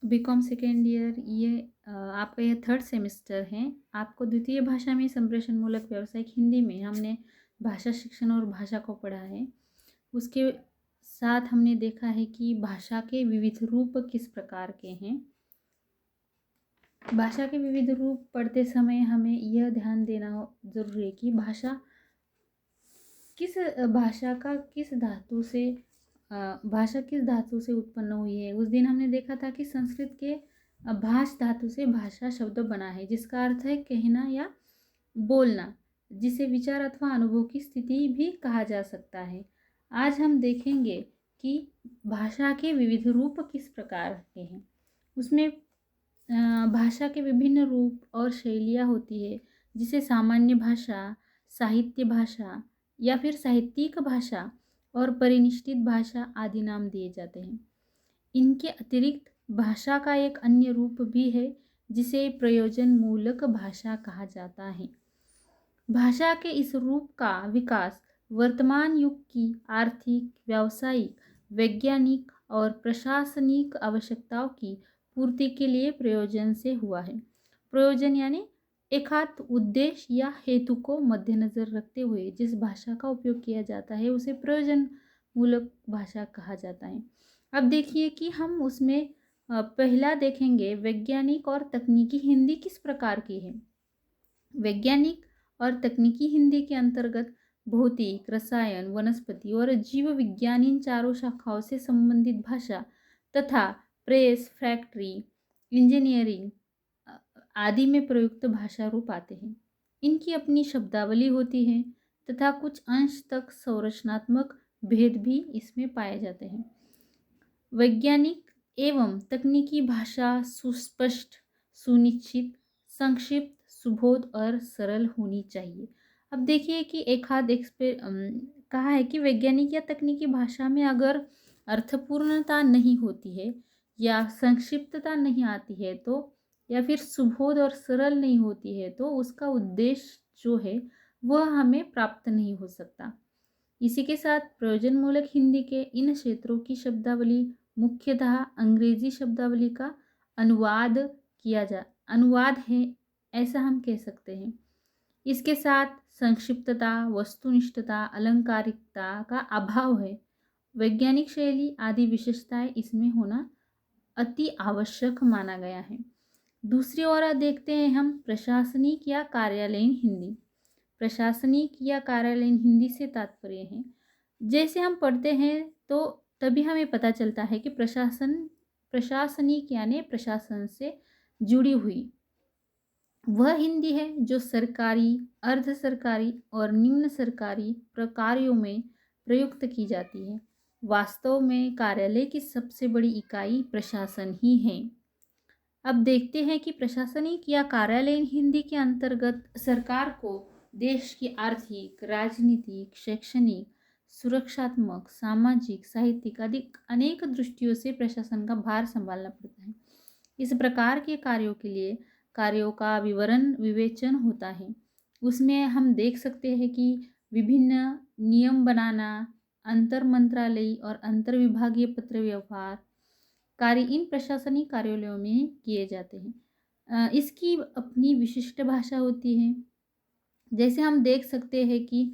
BCom second year, ये आपका यह थर्ड सेमेस्टर है। आपको द्वितीय भाषा में संप्रेषण मूलक व्यावसायिक हिंदी में हमने भाषा शिक्षण और भाषा को पढ़ा है। उसके साथ हमने देखा है कि भाषा के विविध रूप किस प्रकार के हैं। भाषा के विविध रूप पढ़ते समय हमें यह ध्यान देना जरूरी है कि भाषा का किस धातु से भाषा किस धातु से उत्पन्न हुई है। उस दिन हमने देखा था कि संस्कृत के भाष धातु से भाषा शब्द बना है, जिसका अर्थ है कहना या बोलना, जिसे विचार अथवा अनुभव की स्थिति भी कहा जा सकता है। आज हम देखेंगे कि भाषा के विविध रूप किस प्रकार के हैं। उसमें भाषा के विभिन्न रूप और शैलियाँ होती है, जिसे सामान्य भाषा, साहित्य भाषा या फिर साहित्यिक भाषा और परिनिष्ठित भाषा आदि नाम दिए जाते हैं। इनके अतिरिक्त भाषा का एक अन्य रूप भी है, जिसे प्रयोजन मूलक भाषा कहा जाता है। भाषा के इस रूप का विकास वर्तमान युग की आर्थिक, व्यावसायिक, वैज्ञानिक और प्रशासनिक आवश्यकताओं की पूर्ति के लिए प्रयोजन से हुआ है। प्रयोजन यानी एकांत उद्देश्य या हेतु को मद्देनजर रखते हुए जिस भाषा का उपयोग किया जाता है उसे प्रयोजन मूलक भाषा कहा जाता है। अब देखिए कि हम उसमें पहला देखेंगे वैज्ञानिक और तकनीकी हिंदी किस प्रकार की है। वैज्ञानिक और तकनीकी हिंदी के अंतर्गत भौतिक, रसायन, वनस्पति और जीव विज्ञान इन चारों शाखाओं से संबंधित भाषा तथा प्रेस, फैक्ट्री, इंजीनियरिंग आदि में प्रयुक्त भाषा रूप आते हैं। इनकी अपनी शब्दावली होती है तथा कुछ अंश तक संरचनात्मक भेद भी इसमें पाए जाते हैं। वैज्ञानिक एवं तकनीकी भाषा सुस्पष्ट, सुनिश्चित, संक्षिप्त, सुबोध और सरल होनी चाहिए। अब देखिए कि एक हाथ कहा है कि वैज्ञानिक या तकनीकी भाषा में अगर अर्थपूर्णता नहीं होती है या संक्षिप्तता नहीं आती है तो या फिर सुबोध और सरल नहीं होती है तो उसका उद्देश्य जो है वह हमें प्राप्त नहीं हो सकता। इसी के साथ प्रयोजन मूलक हिंदी के इन क्षेत्रों की शब्दावली मुख्यतः अंग्रेजी शब्दावली का अनुवाद अनुवाद है, ऐसा हम कह सकते हैं। इसके साथ संक्षिप्तता, वस्तुनिष्ठता, अलंकारिकता का अभाव है। वैज्ञानिक शैली आदि विशेषताएं इसमें होना अति आवश्यक माना गया है। दूसरी ओर देखते हैं हम प्रशासनिक या कार्यालयीन हिंदी। प्रशासनिक या कार्यालयीन हिंदी से तात्पर्य है, जैसे हम पढ़ते हैं तो तभी हमें पता चलता है कि प्रशासनिक यानी प्रशासन से जुड़ी हुई वह हिंदी है जो सरकारी, अर्ध सरकारी और निम्न सरकारी प्रकारों में प्रयुक्त की जाती है। वास्तव में कार्यालय की सबसे बड़ी इकाई प्रशासन ही है। अब देखते हैं कि प्रशासनिक या कार्यालयीन हिंदी के अंतर्गत सरकार को देश की आर्थिक, राजनीतिक, शैक्षणिक, सुरक्षात्मक, सामाजिक, साहित्यिक आदि अनेक दृष्टियों से प्रशासन का भार संभालना पड़ता है। इस प्रकार के कार्यों का विवेचन होता है। उसमें हम देख सकते हैं कि विभिन्न नियम बनाना, अंतर मंत्रालयी और अंतर विभागीय पत्र व्यवहार कार्य इन प्रशासनिक कार्यालयों में किए जाते हैं। इसकी अपनी विशिष्ट भाषा होती है। जैसे हम देख सकते हैं कि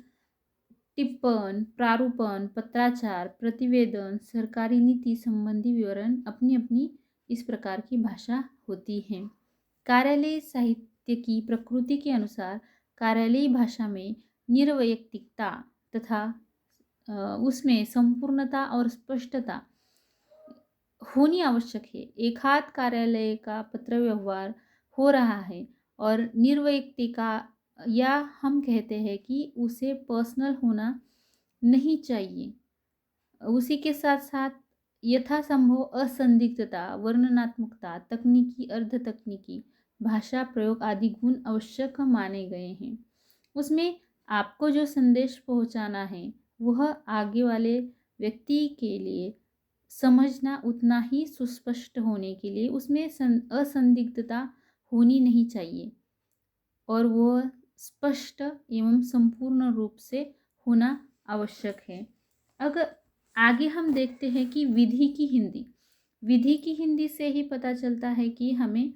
टिप्पण, प्रारूपण, पत्राचार, प्रतिवेदन, सरकारी नीति संबंधी विवरण अपनी अपनी इस प्रकार की भाषा होती है। कार्यालय साहित्य की प्रकृति के अनुसार कार्यालयी भाषा में निर्वैयक्तिकता तथा उसमें संपूर्णता और स्पष्टता होनी आवश्यक है। एकाध कार्यालय का पत्र व्यवहार हो रहा है और निर्वैयक्तिका या हम कहते हैं कि उसे पर्सनल होना नहीं चाहिए। उसी के साथ साथ यथासंभव असंदिग्धता, वर्णनात्मकता, तकनीकी, अर्ध तकनीकी भाषा प्रयोग आदि गुण आवश्यक माने गए हैं। उसमें आपको जो संदेश पहुंचाना है वह आगे वाले व्यक्ति के लिए समझना उतना ही सुस्पष्ट होने के लिए उसमें असंदिग्धता होनी नहीं चाहिए और वह स्पष्ट एवं संपूर्ण रूप से होना आवश्यक है। अगर आगे हम देखते हैं कि विधि की हिंदी। विधि की हिंदी से ही पता चलता है कि हमें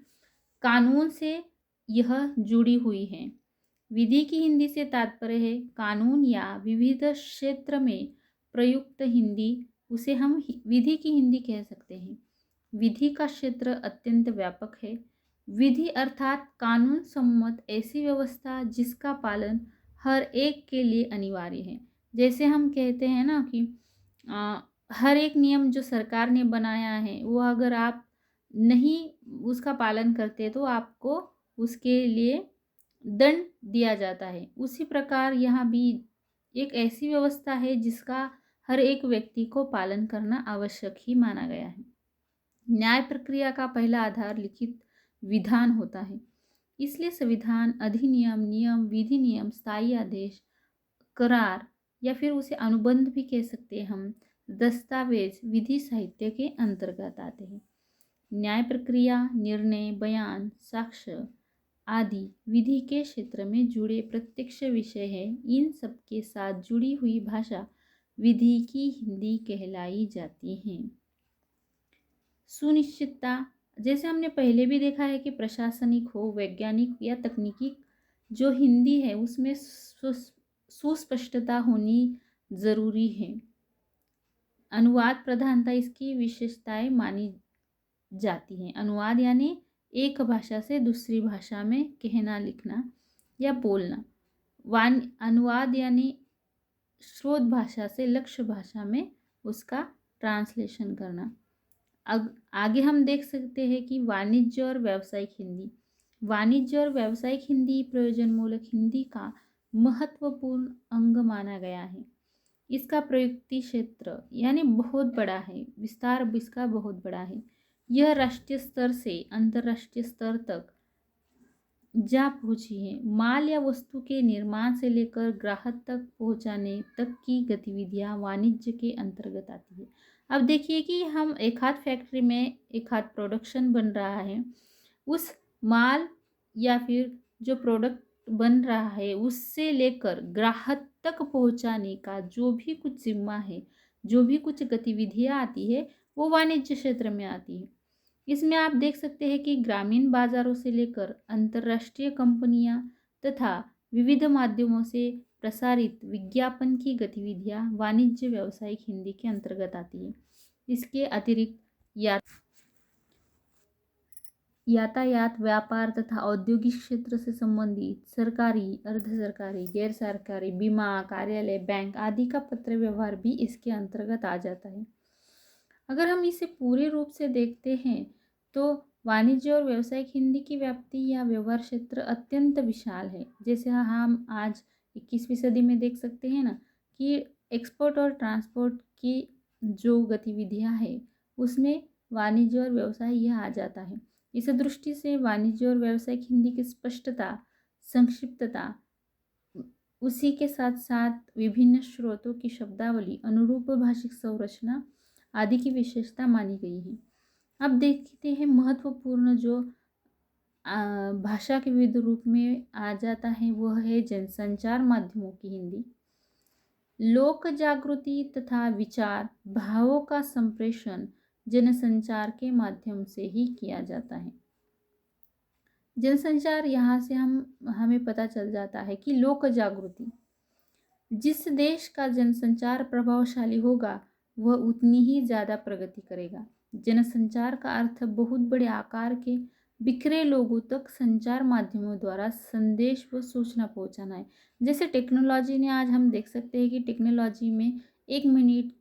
कानून से यह जुड़ी हुई है। विधि की हिंदी से तात्पर्य है कानून या विविध क्षेत्र में प्रयुक्त हिंदी, उसे हम विधि की हिंदी कह सकते हैं। विधि का क्षेत्र अत्यंत व्यापक है। विधि अर्थात कानून सम्मत ऐसी व्यवस्था जिसका पालन हर एक के लिए अनिवार्य है। जैसे हम कहते हैं ना कि अ, हर एक नियम जो सरकार ने बनाया है वो अगर आप नहीं उसका पालन करते तो आपको उसके लिए दंड दिया जाता है। उसी प्रकार यहाँ भी एक ऐसी व्यवस्था है जिसका हर एक व्यक्ति को पालन करना आवश्यक ही माना गया है। न्याय प्रक्रिया का पहला आधार लिखित विधान होता है। इसलिए संविधान, अधिनियम, नियम, विधि नियम, स्थायी आदेश, करार या फिर उसे अनुबंध भी कह सकते हैं हम, दस्तावेज विधि साहित्य के अंतर्गत आते हैं। न्याय प्रक्रिया, निर्णय, बयान, साक्ष्य आदि विधि के क्षेत्र में जुड़े प्रत्यक्ष विषय है। इन सब के साथ जुड़ी हुई भाषा विधि की हिंदी कहलाई जाती है। सुनिश्चितता, जैसे हमने पहले भी देखा है कि प्रशासनिक हो, वैज्ञानिक या तकनीकी, जो हिंदी है उसमें सुस्पष्टता होनी जरूरी है। अनुवाद प्रधानता इसकी विशेषताएं मानी जाती हैं। अनुवाद यानी एक भाषा से दूसरी भाषा में कहना, लिखना या बोलना। अनुवाद यानी स्रोत भाषा से लक्ष्य भाषा में उसका ट्रांसलेशन करना। आगे हम देख सकते हैं कि वाणिज्य और व्यावसायिक हिंदी। वाणिज्य और व्यावसायिक हिंदी प्रयोजनमूलक हिंदी का महत्वपूर्ण अंग माना गया है। इसका प्रयुक्ति क्षेत्र यानी बहुत बड़ा है, विस्तार इसका बहुत बड़ा है। यह राष्ट्रीय स्तर से अंतर्राष्ट्रीय स्तर तक जा पहुंची है। माल या वस्तु के निर्माण से लेकर ग्राहक तक पहुंचाने तक की गतिविधियां वाणिज्य के अंतर्गत आती है। अब देखिए कि हम एक हाथ फैक्ट्री में एक हाथ प्रोडक्शन बन रहा है, उस माल या फिर जो प्रोडक्ट बन रहा है उससे लेकर ग्राहक तक पहुंचाने का जो भी कुछ जिम्मा है, जो भी कुछ गतिविधियां आती है वो वाणिज्य क्षेत्र में आती है। इसमें आप देख सकते हैं कि ग्रामीण बाजारों से लेकर अंतर्राष्ट्रीय कंपनियां तथा विविध माध्यमों से प्रसारित विज्ञापन की गतिविधियां वाणिज्य व्यावसायिक हिंदी के अंतर्गत आती है। इसके अतिरिक्त यातायात, व्यापार तथा औद्योगिक क्षेत्र से संबंधित सरकारी, अर्ध सरकारी, गैर सरकारी, बीमा, कार्यालय, बैंक आदि का पत्र व्यवहार भी इसके अंतर्गत आ जाता है। अगर हम इसे पूरे रूप से देखते हैं तो वाणिज्य और व्यावसायिक हिंदी की व्याप्ति या व्यवहार क्षेत्र अत्यंत विशाल है। जैसे हम आज 21वीं सदी में देख सकते हैं ना कि एक्सपोर्ट और ट्रांसपोर्ट की जो गतिविधियां हैं उसमें वाणिज्य और व्यवसाय यह आ जाता है। इस दृष्टि से वाणिज्य और व्यावसायिक हिंदी की स्पष्टता, संक्षिप्तता, उसी के साथ साथ विभिन्न स्रोतों की शब्दावली, अनुरूप भाषिक संरचना आदि की विशेषता मानी गई है। अब देखते हैं महत्वपूर्ण जो भाषा के विविध रूप में आ जाता है वह है जनसंचार माध्यमों की हिंदी। लोक जागृति तथा विचार भावों का संप्रेषण जनसंचार के माध्यम से ही किया जाता है। जनसंचार यहाँ से हमें पता चल जाता है कि लोक जागृति, जिस देश का जनसंचार प्रभावशाली होगा वह उतनी ही ज़्यादा प्रगति करेगा। जनसंचार का अर्थ बहुत बड़े आकार के बिखरे लोगों तक संचार माध्यमों द्वारा संदेश व सूचना पहुंचाना है। जैसे टेक्नोलॉजी ने आज हम देख सकते हैं कि टेक्नोलॉजी में 1 मिनट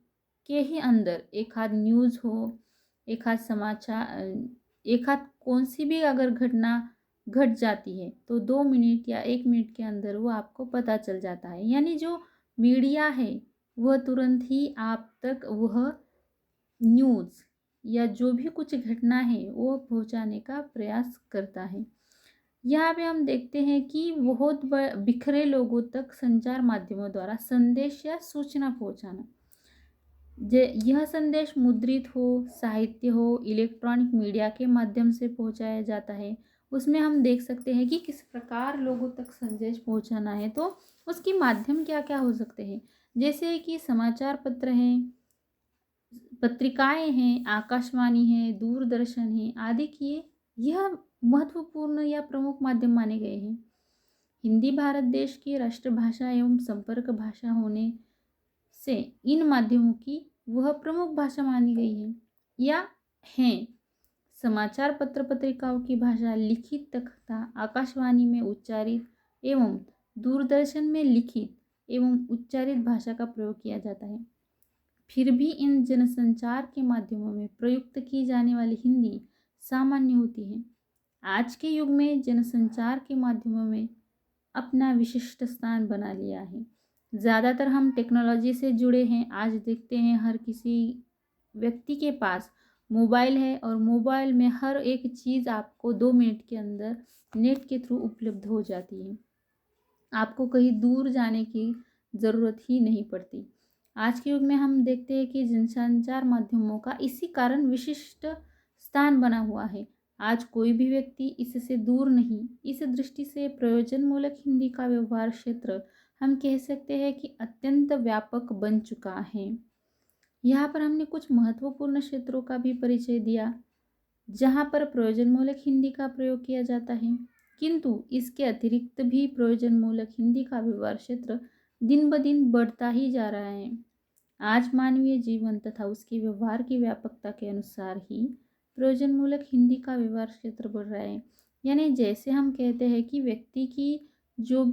के ही अंदर एक आध न्यूज़ हो, एक आध समाचार, एक आध कौन सी भी अगर घटना घट जाती है तो 2 मिनट या 1 मिनट के अंदर वो आपको पता चल जाता है। यानी जो मीडिया है वह तुरंत ही आप तक वह न्यूज़ या जो भी कुछ घटना है वो पहुंचाने का प्रयास करता है। यहाँ पे हम देखते हैं कि बहुत बिखरे लोगों तक संचार माध्यमों द्वारा संदेश या सूचना पहुंचाना, यह संदेश मुद्रित हो, साहित्य हो, इलेक्ट्रॉनिक मीडिया के माध्यम से पहुंचाया जाता है। उसमें हम देख सकते हैं कि किस प्रकार लोगों तक संदेश पहुंचाना है, तो उसके माध्यम क्या क्या हो सकते हैं। जैसे कि समाचार पत्र हैं, पत्रिकाएं हैं, आकाशवाणी है, दूरदर्शन है आदि की यह महत्वपूर्ण या प्रमुख माध्यम माने गए हैं। हिंदी भारत देश की राष्ट्रभाषा एवं संपर्क भाषा होने से इन माध्यमों की वह प्रमुख भाषा मानी गई है या हैं। समाचार पत्र पत्रिकाओं की भाषा लिखित तथा आकाशवाणी में उच्चारित एवं दूरदर्शन में लिखित एवं उच्चारित भाषा का प्रयोग किया जाता है। फिर भी इन जनसंचार के माध्यमों में प्रयुक्त की जाने वाली हिंदी सामान्य होती है। आज के युग में जनसंचार के माध्यमों में अपना विशिष्ट स्थान बना लिया है। ज़्यादातर हम टेक्नोलॉजी से जुड़े हैं। आज देखते हैं हर किसी व्यक्ति के पास मोबाइल है और मोबाइल में हर एक चीज़ आपको 2 मिनट के अंदर नेट के थ्रू उपलब्ध हो जाती है। आपको कहीं दूर जाने की ज़रूरत ही नहीं पड़ती। आज के युग में हम देखते हैं कि जनसंचार माध्यमों का इसी कारण विशिष्ट स्थान बना हुआ है। आज कोई भी व्यक्ति इससे दूर नहीं। इस दृष्टि से प्रयोजनमूलक हिंदी का व्यवहार क्षेत्र हम कह सकते हैं कि अत्यंत व्यापक बन चुका है। यहाँ पर हमने कुछ महत्वपूर्ण क्षेत्रों का भी परिचय दिया जहाँ पर प्रयोजनमूलक हिंदी का प्रयोग किया जाता है, किंतु इसके अतिरिक्त भी प्रयोजनमूलक हिंदी का व्यवहार क्षेत्र दिन ब दिन बढ़ता ही जा रहा है। आज मानवीय जीवन तथा उसके व्यवहार की व्यापकता के अनुसार ही प्रयोजनमूलक हिंदी का व्यवहार क्षेत्र बढ़ रहा है। यानी जैसे हम कहते हैं कि व्यक्ति की जो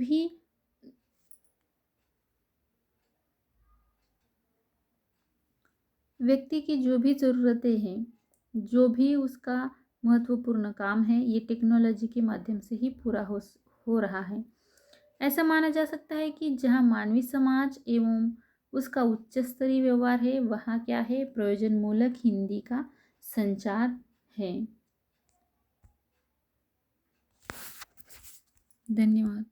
भी ज़रूरतें हैं, जो भी उसका महत्वपूर्ण काम है, ये टेक्नोलॉजी के माध्यम से ही पूरा हो रहा है। ऐसा माना जा सकता है कि जहाँ मानवीय समाज एवं उसका उच्च स्तरीय व्यवहार है, वहाँ क्या है, प्रयोजनमूलक हिंदी का संचार है। धन्यवाद।